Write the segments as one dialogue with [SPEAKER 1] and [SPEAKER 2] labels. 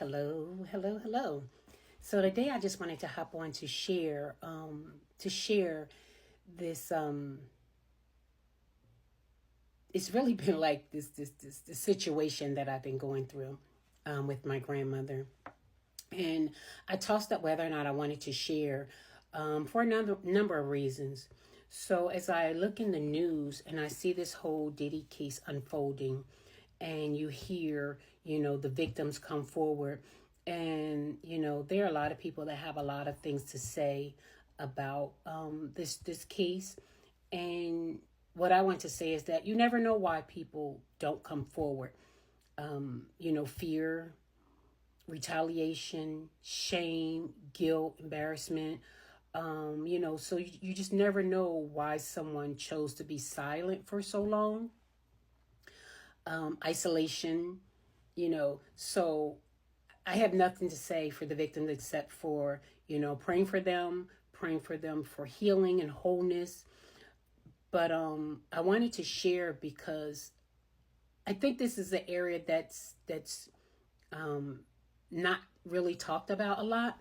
[SPEAKER 1] Hello, hello, hello. So today I just wanted to hop on to share this. It's really been like this situation that I've been going through with my grandmother, and I tossed up whether or not I wanted to share for a number of reasons. So as I look in the news and I see this whole Diddy case unfolding, and you hear, the victims come forward, and there are a lot of people that have a lot of things to say about this case. And what I want to say is that you never know why people don't come forward. Fear, retaliation, shame, guilt, embarrassment. So you just never know why someone chose to be silent for so long. Isolation, so I have nothing to say for the victims except for, praying for them, for healing and wholeness. But I wanted to share because I think this is an area that's not really talked about a lot.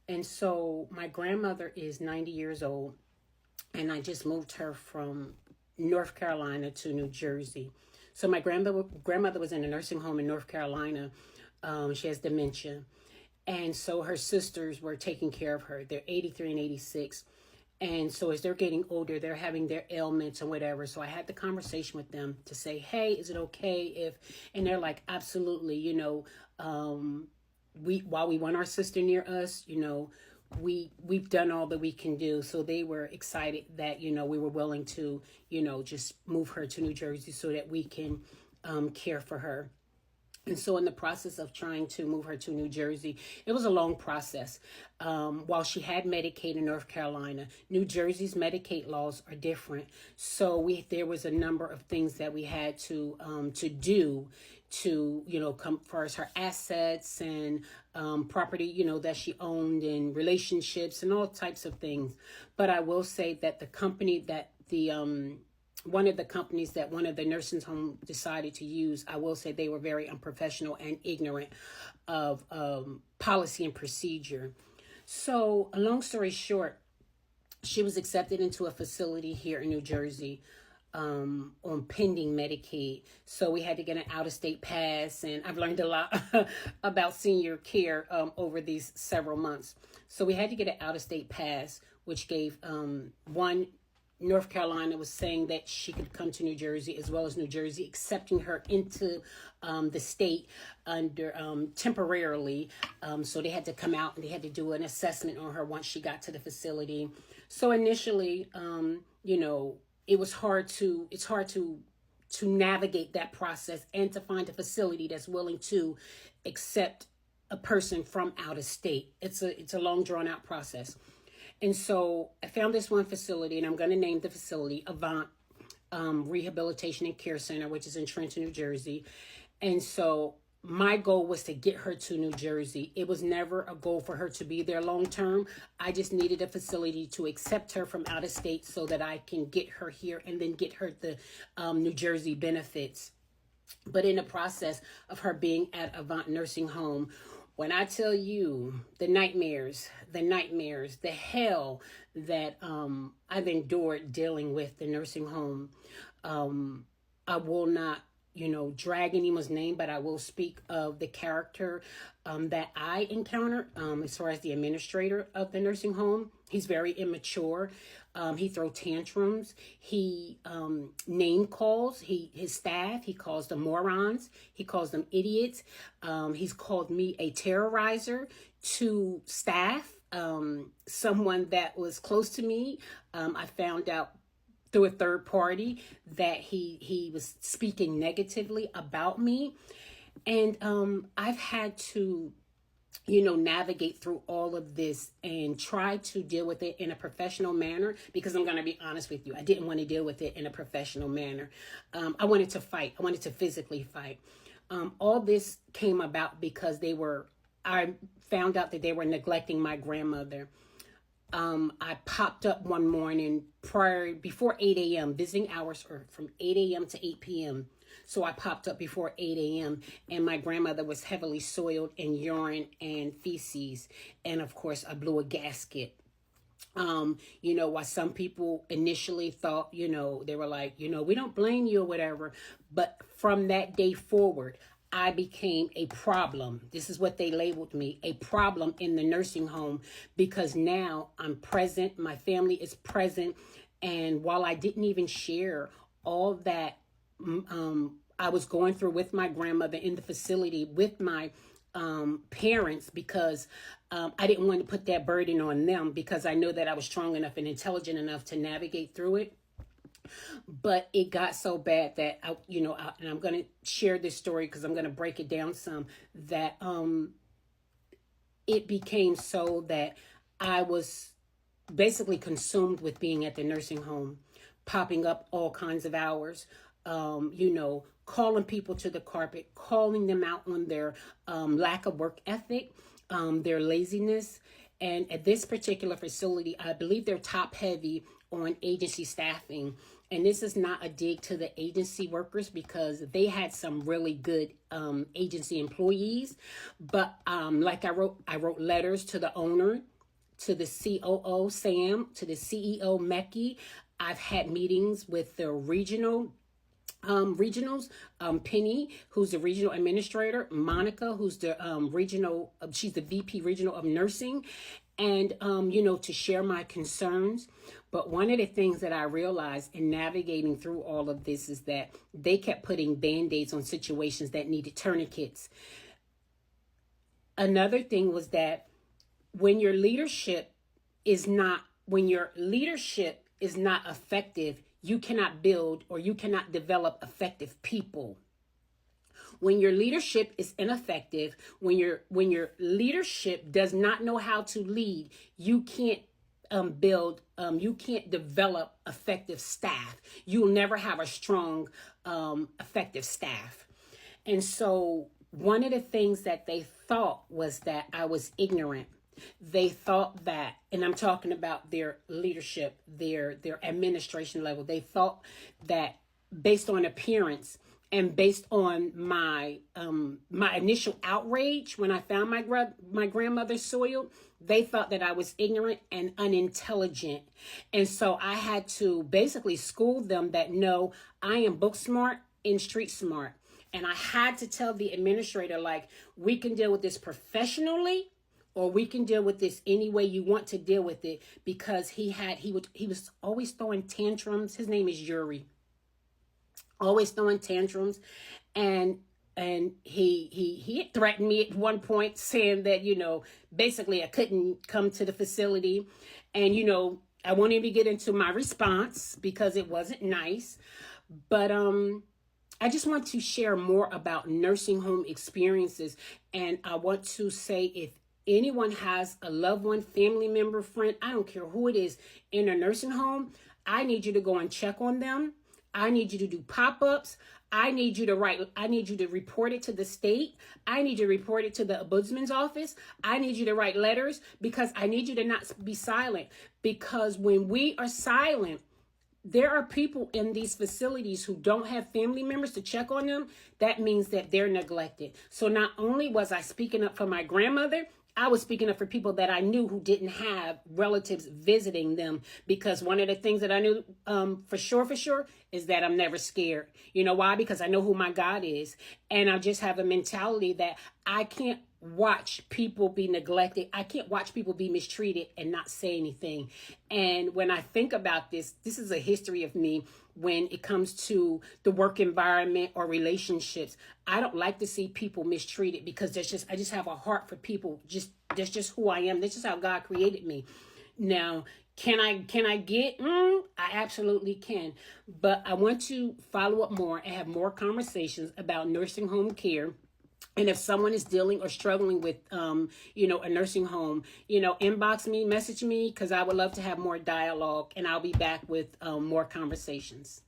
[SPEAKER 1] And so my grandmother is 90 years old, and I just moved her from North Carolina to New Jersey. So my grandmother was in a nursing home in North Carolina. She has dementia. And so her sisters were taking care of her. They're 83 and 86. And so as they're getting older, they're having their ailments and whatever. So I had the conversation with them to say, hey, is it okay if, and they're like, absolutely, while we want our sister near us, we've done all that we can do. So they were excited that, we were willing to, just move her to New Jersey so that we can care for her. And so in the process of trying to move her to New Jersey, it was a long process. While she had Medicaid in North Carolina, New Jersey's Medicaid laws are different. So there was a number of things that we had to do to, come first, her assets and property, that she owned, and relationships and all types of things. But I will say that the company that one of the companies that one of the nursing home decided to use, I will say they were very unprofessional and ignorant of policy and procedure. So a long story short, she was accepted into a facility here in New Jersey on pending Medicaid. So we had to get an out-of-state pass, and I've learned a lot about senior care over these several months. So we had to get an out-of-state pass, which gave one, North Carolina was saying that she could come to New Jersey, as well as New Jersey accepting her into the state under temporarily. So they had to come out and they had to do an assessment on her once she got to the facility. So initially, it's hard to navigate that process and to find a facility that's willing to accept a person from out of state. It's a long drawn out process. And so I found this one facility, and I'm going to name the facility Avant Rehabilitation and Care Center, which is in Trenton, New Jersey. And so my goal was to get her to New Jersey. It was never a goal for her to be there long term. I just needed a facility to accept her from out of state so that I can get her here and then get her the New Jersey benefits. But in the process of her being at Avant Nursing Home, when I tell you the nightmares, the hell that I've endured dealing with the nursing home, I will not, drag anyone's name, but I will speak of the character that I encountered as far as the administrator of the nursing home. He's very immature. He throws tantrums. He name calls his staff. He calls them morons. He calls them idiots. He's called me a terrorizer to staff. Someone that was close to me, I found out through a third party that he was speaking negatively about me. And I've had to navigate through all of this and try to deal with it in a professional manner, because I'm going to be honest with you, I didn't want to deal with it in a professional manner. I wanted to fight. I wanted to physically fight. All this came about because I found out that they were neglecting my grandmother. I popped up one morning before 8 a.m. Visiting hours are from 8 a.m. to 8 p.m. So I popped up before 8 a.m. and my grandmother was heavily soiled in urine and feces. And of course, I blew a gasket. While some people initially thought, they were like, we don't blame you or whatever. But from that day forward, I became a problem. This is what they labeled me, a problem in the nursing home, because now I'm present. My family is present. And while I didn't even share all that I was going through with my grandmother in the facility with my parents, because I didn't want to put that burden on them, because I know that I was strong enough and intelligent enough to navigate through it. But it got so bad that and I'm going to share this story because I'm going to break it down some, that it became so that I was basically consumed with being at the nursing home, popping up all kinds of hours, calling people to the carpet, calling them out on their lack of work ethic, their laziness. And at this particular facility, I believe they're top heavy on agency staffing. And this is not a dig to the agency workers, because they had some really good agency employees. But like I wrote letters to the owner, to the COO, Sam, to the CEO, Mecky. I've had meetings with the regionals, Penny, who's the regional administrator, Monica, who's the she's the VP regional of nursing, and, to share my concerns. But one of the things that I realized in navigating through all of this is that they kept putting Band-Aids on situations that needed tourniquets. Another thing was that when your leadership is not effective, you cannot build or you cannot develop effective people. When your leadership is ineffective, when your leadership does not know how to lead, you can't you can't develop effective staff. You'll never have a strong, effective staff. And so one of the things that they thought was that I was ignorant. They thought that, and I'm talking about their leadership, their administration level. They thought that based on appearance and based on my my initial outrage when I found my grandmother's soil, they thought that I was ignorant and unintelligent. And so I had to basically school them that no, I am book smart and street smart. And I had to tell the administrator, like, we can deal with this professionally, or we can deal with this any way you want to deal with it, because he was always throwing tantrums. His name is Yuri. Always throwing tantrums, and he threatened me at one point, saying that basically I couldn't come to the facility, and I won't even get into my response because it wasn't nice, but I just want to share more about nursing home experiences, and I want to say, if anyone has a loved one, family member, friend, I don't care who it is, in a nursing home, I need you to go and check on them. I need you to do pop-ups. I need you to report it to the state. I need you to report it to the ombudsman's office. I need you to write letters, because I need you to not be silent. Because when we are silent, there are people in these facilities who don't have family members to check on them. That means that they're neglected. So not only was I speaking up for my grandmother, I was speaking up for people that I knew who didn't have relatives visiting them, because one of the things that I knew for sure is that I'm never scared. You know why? Because I know who my God is. And I just have a mentality that I can't watch people be neglected. I can't watch people be mistreated and not say anything. And when I think about this is a history of me when it comes to the work environment or relationships. I don't like to see people mistreated, because I just have a heart for people. That's just who I am. That's just how God created me. Now, can I get? I absolutely can. But I want to follow up more and have more conversations about nursing home care. And if someone is dealing or struggling with, a nursing home, inbox me, message me, because I would love to have more dialogue, and I'll be back with more conversations.